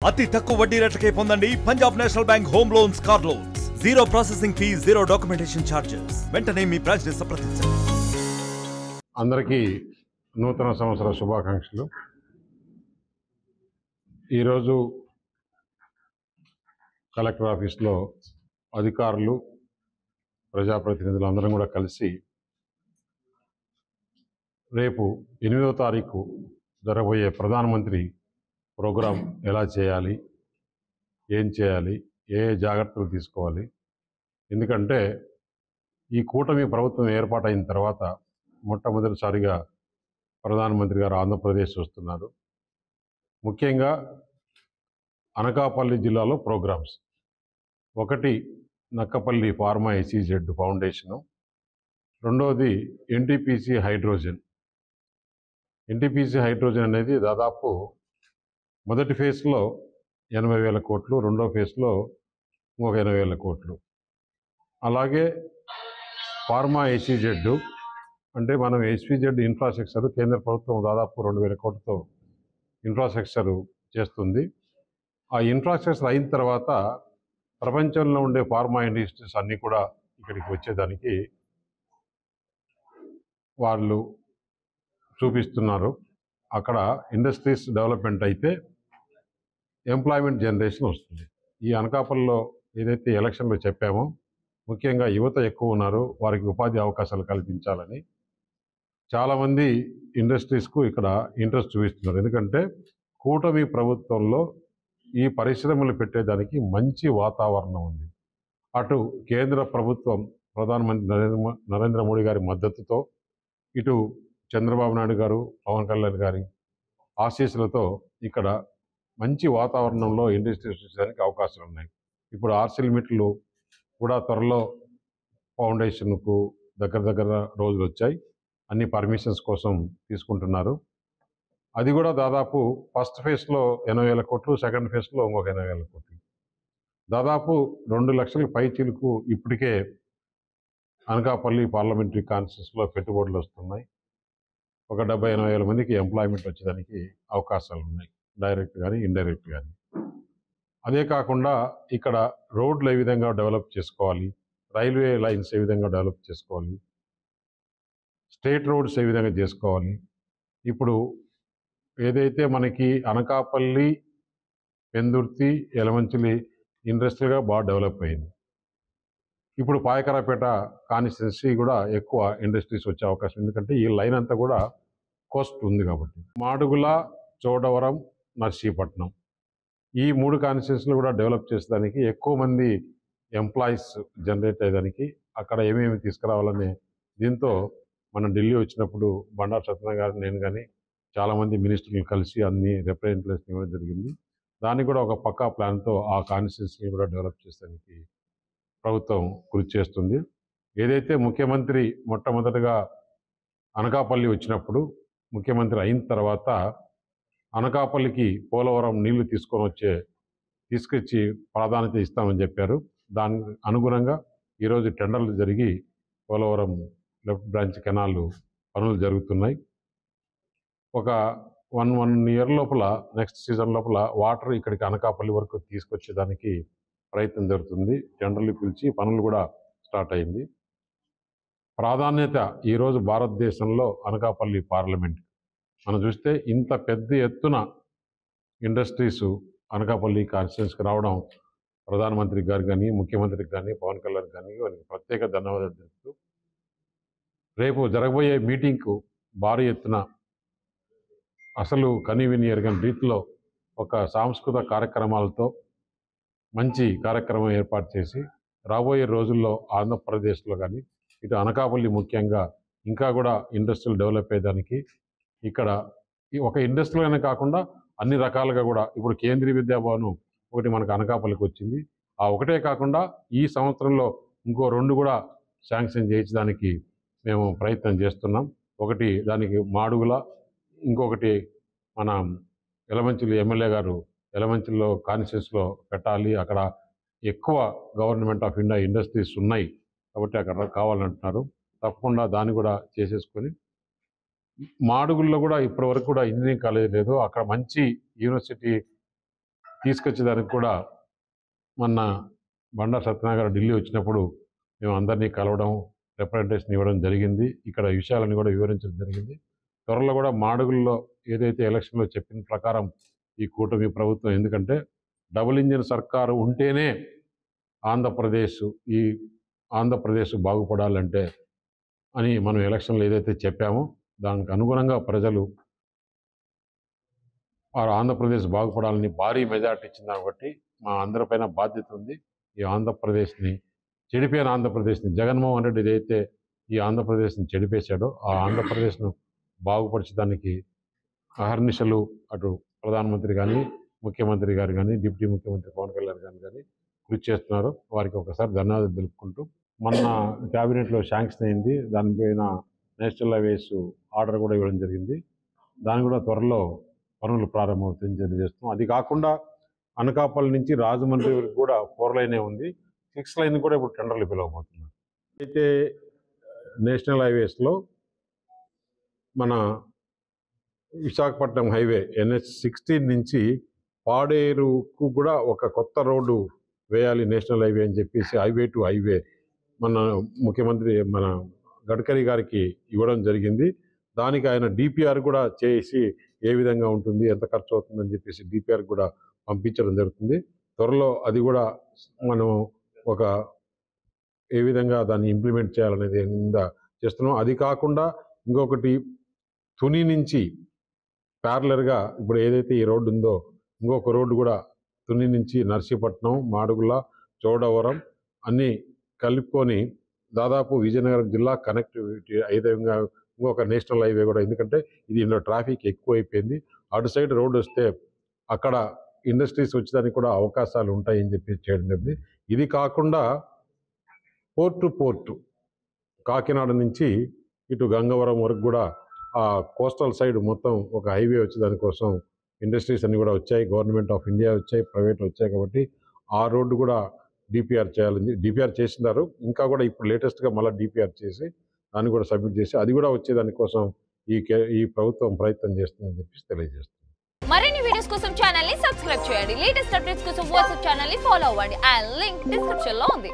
అతి తక్కువ వడ్డీ రేట్లకే పొందండి Punjab national bank home loans, car loans. Zero processing fee, zero documentation charges. వెంటనే మీ బ్రాంచ్ ని సంప్రదించండి. అందరికీ నూతన సంవత్సర శుభాకాంక్షలు. ఈరోజు కలెక్టర్ ఆఫీస్లో అధికారులు, ప్రజాప్రతినిధులు అందరం కూడా కలిసి రేపు 8వ తారీఖు జరగబోయే ప్రధానమంత్రి ప్రోగ్రాం ఎలా చేయాలి, ఏం చేయాలి, ఏ జాగ్రత్తలు తీసుకోవాలి. ఎందుకంటే ఈ కూటమి ప్రభుత్వం ఏర్పాటైన తర్వాత మొట్టమొదటిసారిగా ప్రధానమంత్రి గారు ఆంధ్రప్రదేశ్ వస్తున్నారు. ముఖ్యంగా అనకాపల్లి జిల్లాలో ప్రోగ్రామ్స్, ఒకటి నక్కపల్లి ఫార్మా SEZ ఫౌండేషను, రెండవది NTPC హైడ్రోజన్. NTPC హైడ్రోజన్ అనేది దాదాపు మొదటి ఫేజ్లో 80,000 కోట్లు, రెండో ఫేజ్లో ఇంకొక 80,000 కోట్లు. అలాగే ఫార్మా SEZ అంటే మనం SEZ ఇన్ఫ్రాస్ట్రక్చర్ కేంద్ర ప్రభుత్వం దాదాపు 2,000 కోట్లతో ఇన్ఫ్రాస్ట్రక్చర్ చేస్తుంది. ఆ ఇన్ఫ్రాస్ట్రక్చర్ అయిన తర్వాత ప్రపంచంలో ఉండే ఫార్మా ఇండస్ట్రీస్ అన్నీ కూడా ఇక్కడికి వచ్చేదానికి వాళ్ళు చూపిస్తున్నారు. అక్కడ ఇండస్ట్రీస్ డెవలప్మెంట్ అయితే ఎంప్లాయ్మెంట్ జనరేషన్ వస్తుంది. ఈ అనకాపల్లిలో ఏదైతే ఎలక్షన్లో చెప్పామో ముఖ్యంగా యువత ఎక్కువ ఉన్నారు, వారికి ఉపాధి అవకాశాలు కల్పించాలని చాలామంది ఇండస్ట్రీస్కు ఇక్కడ ఇంట్రెస్ట్ చూపిస్తున్నారు. ఎందుకంటే కూటమి ప్రభుత్వంలో ఈ పరిశ్రమలు పెట్టేదానికి మంచి వాతావరణం ఉంది. అటు కేంద్ర ప్రభుత్వం ప్రధానమంత్రి నరేంద్ర మోడీ గారి మద్దతుతో, ఇటు చంద్రబాబు నాయుడు గారు, పవన్ కళ్యాణ్ గారి ఆశీస్సులతో ఇక్కడ మంచి వాతావరణంలో ఇండస్ట్రీస్ వచ్చేదానికి అవకాశాలు ఉన్నాయి. ఇప్పుడు ArcelorMittal కూడా త్వరలో ఫౌండేషన్కు దగ్గర రోజులు వచ్చాయి. అన్ని పర్మిషన్స్ కోసం తీసుకుంటున్నారు. అది కూడా దాదాపు ఫస్ట్ ఫేజ్లో 80,000 కోట్లు, సెకండ్ ఫేజ్లో ఇంకొక 80,000 కోట్లు, దాదాపు 2 లక్షల పైచీలకు ఇప్పటికే అనకాపల్లి పార్లమెంటరీ కాన్స్టిట్యూన్సీలో పెట్టుబడులు వస్తున్నాయి. ఒక 70,000-80,000 మందికి ఎంప్లాయ్మెంట్ వచ్చేదానికి అవకాశాలు ఉన్నాయి, డైరెక్ట్ కానీ ఇండైరెక్ట్ కానీ. అదే కాకుండా ఇక్కడ రోడ్లు ఏ విధంగా డెవలప్ చేసుకోవాలి, రైల్వే లైన్స్ ఏ విధంగా డెవలప్ చేసుకోవాలి, స్టేట్ రోడ్స్ ఏ విధంగా చేసుకోవాలి. ఇప్పుడు ఏదైతే మనకి అనకాపల్లి, పెందుర్తి, యలమంచిలి ఇండస్ట్రీగా బాగా డెవలప్ అయింది. ఇప్పుడు పాయకరాపేట కాన్స్టిట్యున్సీ కూడా ఎక్కువ ఇండస్ట్రీస్ వచ్చే అవకాశం, ఎందుకంటే ఈ లైన్ అంతా కూడా కోస్ట్ ఉంది కాబట్టి. మాడుగుల, చోడవరం, నర్సీపట్నం ఈ 3 కాన్స్టిట్యున్సీలు కూడా డెవలప్ చేసేదానికి ఎక్కువ మంది ఎంప్లాయీస్ జనరేట్ అయ్యేదానికి అక్కడ ఏమేమి తీసుకురావాలనే దీంతో మనం ఢిల్లీ వచ్చినప్పుడు బండారు సత్యనారాయణ గారు, నేను కానీ చాలామంది మినిస్టర్లు కలిసి అన్ని రిప్రజెంటేషన్ ఇవ్వడం జరిగింది. దానికి కూడా ఒక పక్కా ప్లాన్తో ఆ కాన్స్టిట్యున్సీని కూడా డెవలప్ చేసేదానికి ప్రభుత్వం కృషి చేస్తుంది. ఏదైతే ముఖ్యమంత్రి మొట్టమొదటిగా అనకాపల్లి వచ్చినప్పుడు, ముఖ్యమంత్రి అయిన తర్వాత అనకాపల్లికి పోలవరం నీళ్లు తీసుకొచ్చి ప్రాధాన్యత ఇస్తామని చెప్పారు. దానికి అనుగుణంగా ఈరోజు టెండర్లు జరిగి పోలవరం లెఫ్ట్ బ్రాంచ్ కెనాల్ పనులు జరుగుతున్నాయి. ఒక 1 ఇయర్ లోపల, నెక్స్ట్ సీజన్ లోపల వాటర్ ఇక్కడికి అనకాపల్లి వరకు తీసుకొచ్చేదానికి ప్రయత్నం జరుగుతుంది. టెండర్లు పిలిచి పనులు కూడా స్టార్ట్ అయింది. ప్రాధాన్యత ఈరోజు భారతదేశంలో అనకాపల్లి పార్లమెంట్ మనం చూస్తే ఇంత పెద్ద ఎత్తున ఇండస్ట్రీస్ అనకాపల్లి కాన్స్టిట్యున్సీకి రావడం ప్రధానమంత్రి గారు కానీ, ముఖ్యమంత్రికి కానీ, పవన్ కళ్యాణ్ కానీ వారికి ప్రత్యేక ధన్యవాదాలు తెలుపుతూ రేపు జరగబోయే మీటింగ్కు భారీ ఎత్తున అసలు కనీవిని ఎరగని రీతిలో ఒక సాంస్కృతిక కార్యక్రమాలతో మంచి కార్యక్రమం ఏర్పాటు చేసి రాబోయే రోజుల్లో ఆంధ్రప్రదేశ్లో కానీ, ఇటు అనకాపల్లి ముఖ్యంగా ఇంకా కూడా ఇండస్ట్రీలు డెవలప్ అయ్యేదానికి, ఇక్కడ ఒక ఇండస్ట్రీలోనే కాకుండా అన్ని రకాలుగా కూడా ఇప్పుడు కేంద్రీయ విద్యాభవన్ ఒకటి మనకు అనకాపల్లికి వచ్చింది. ఆ ఒకటే కాకుండా ఈ సంవత్సరంలో ఇంకో 2 కూడా శాంక్షన్ చేయించడానికి మేము ప్రయత్నం చేస్తున్నాం. ఒకటి దానికి మాడుగుల, ఇంకొకటి మన యలమంచిలి ఎమ్మెల్యే గారు యలమంచిలిలో కాన్స్టిట్యున్సీలో పెట్టాలి. అక్కడ ఎక్కువ గవర్నమెంట్ ఆఫ్ ఇండియా ఇండస్ట్రీస్ ఉన్నాయి కాబట్టి అక్కడ కావాలంటున్నారు. తప్పకుండా దాన్ని కూడా చేసేసుకొని, మాడుగుల్లో కూడా ఇప్పటివరకు కూడా ఇంజనీరింగ్ కాలేజ్ లేదు, అక్కడ మంచి యూనివర్సిటీ తీసుకొచ్చేదానికి కూడా మొన్న బండా సత్యనారాయణ ఢిల్లీ వచ్చినప్పుడు మేము అందరినీ కలవడం, రిప్రజెంటేషన్ ఇవ్వడం జరిగింది. ఇక్కడ విషయాలను కూడా వివరించడం జరిగింది. త్వరలో కూడా మాడుగుల్లో ఏదైతే ఎలక్షన్లో చెప్పిన ప్రకారం ఈ కూటమి ప్రభుత్వం, ఎందుకంటే డబుల్ ఇంజిన్ సర్కారు ఉంటేనే ఆంధ్రప్రదేశ్ బాగుపడాలంటే అని మనం ఎలక్షన్లో ఏదైతే చెప్పామో దానికి అనుగుణంగా ప్రజలు ఆంధ్రప్రదేశ్ బాగుపడాలని భారీ మెజార్టీ ఇచ్చింది. కాబట్టి మా అందరిపైన బాధ్యత ఉంది. ఈ ఆంధ్రప్రదేశ్ని చెడిపోయిన ఆంధ్రప్రదేశ్ని జగన్మోహన్ రెడ్డి ఏదైతే ఈ ఆంధ్రప్రదేశ్ని చెడిపేశాడో ఆ ఆంధ్రప్రదేశ్ను బాగుపరచడానికి అహర్నిశలు అటు ప్రధానమంత్రి కానీ, ముఖ్యమంత్రి గారు కానీ, డిప్యూటీ ముఖ్యమంత్రి పవన్ కళ్యాణ్ గారు కానీ కృషి చేస్తున్నారు. వారికి ఒకసారి ధన్యవాదాలు తెలుపుకుంటూ, మొన్న క్యాబినెట్లో శాంక్షన్ అయింది. దానిపైన నేషనల్ హైవేస్ ఆర్డర్ కూడా ఇవ్వడం జరిగింది. దాని కూడా త్వరలో పనులు ప్రారంభమవుతాయని తెలియజేస్తున్నాం. అది కాకుండా అనకాపల్లి నుంచి రాజమండ్రి వరకు కూడా 4 లైనే ఉంది. 6 లైన్ కూడా ఇప్పుడు టెండర్లు పిలవబోతున్నారు. అయితే నేషనల్ హైవేస్లో మన విశాఖపట్నం హైవే NH-16 నుంచి పాడేరుకు కూడా ఒక కొత్త రోడ్డు వేయాలి నేషనల్ హైవే అని చెప్పేసి హైవే టు హైవే మన ముఖ్యమంత్రి మన గడ్కరీ గారికి ఇవ్వడం జరిగింది. దానికి ఆయన DPR కూడా చేసి ఏ విధంగా ఉంటుంది, ఎంత ఖర్చు అవుతుందని చెప్పేసి DPR కూడా పంపించడం జరుగుతుంది. త్వరలో అది కూడా మనం ఒక ఏ విధంగా దాన్ని ఇంప్లిమెంట్ చేయాలనేది మీద చేస్తున్నాం. అది కాకుండా ఇంకొకటి తుని నుంచి ప్యారలర్గా ఇప్పుడు ఏదైతే ఈ రోడ్డు ఉందో ఇంకొక రోడ్డు కూడా తుని నుంచి నర్సీపట్నం, మాడుగుల, చోడవరం అన్నీ కలుపుకొని దాదాపు విజయనగరం జిల్లా కనెక్టివిటీ విధంగా ఇంకొక నేషనల్ హైవే కూడా, ఎందుకంటే ఇది ఇందులో ట్రాఫిక్ ఎక్కువైపోయింది. అటు సైడ్ రోడ్డు వస్తే అక్కడ ఇండస్ట్రీస్ వచ్చేదానికి కూడా అవకాశాలు ఉంటాయని చెప్పి చేయడం జరిగింది. ఇది కాకుండా పోర్టు కాకినాడ నుంచి ఇటు గంగవరం వరకు కూడా ఆ కోస్టల్ సైడ్ మొత్తం ఒక హైవే వచ్చేదానికోసం ఇండస్ట్రీస్ అన్నీ కూడా వచ్చాయి. గవర్నమెంట్ ఆఫ్ ఇండియా వచ్చాయి, ప్రైవేట్ వచ్చాయి. కాబట్టి ఆ రోడ్డు కూడా DPR చేయాలని DPR చేసినారు. ఇంకా కూడా ఇప్పుడు లేటెస్ట్గా మళ్ళీ DPR చేసి దాన్ని కూడా సబ్మిట్ చేసి అది కూడా వచ్చేదానికోసం ఈ ప్రభుత్వం ప్రయత్నం చేస్తుందని చెప్పి తెలియజేస్తుంది. మరిన్ని వీడియోస్ కోసం ఛానల్ ని సబ్స్క్రైబ్ చేయండి. లేటెస్ట్ అప్డేట్స్ కోసం వాట్సాప్ ఛానల్ ని ఫాలో అవ్వండి. ఆ లింక్ డిస్క్రిప్షన్ లో ఉంది.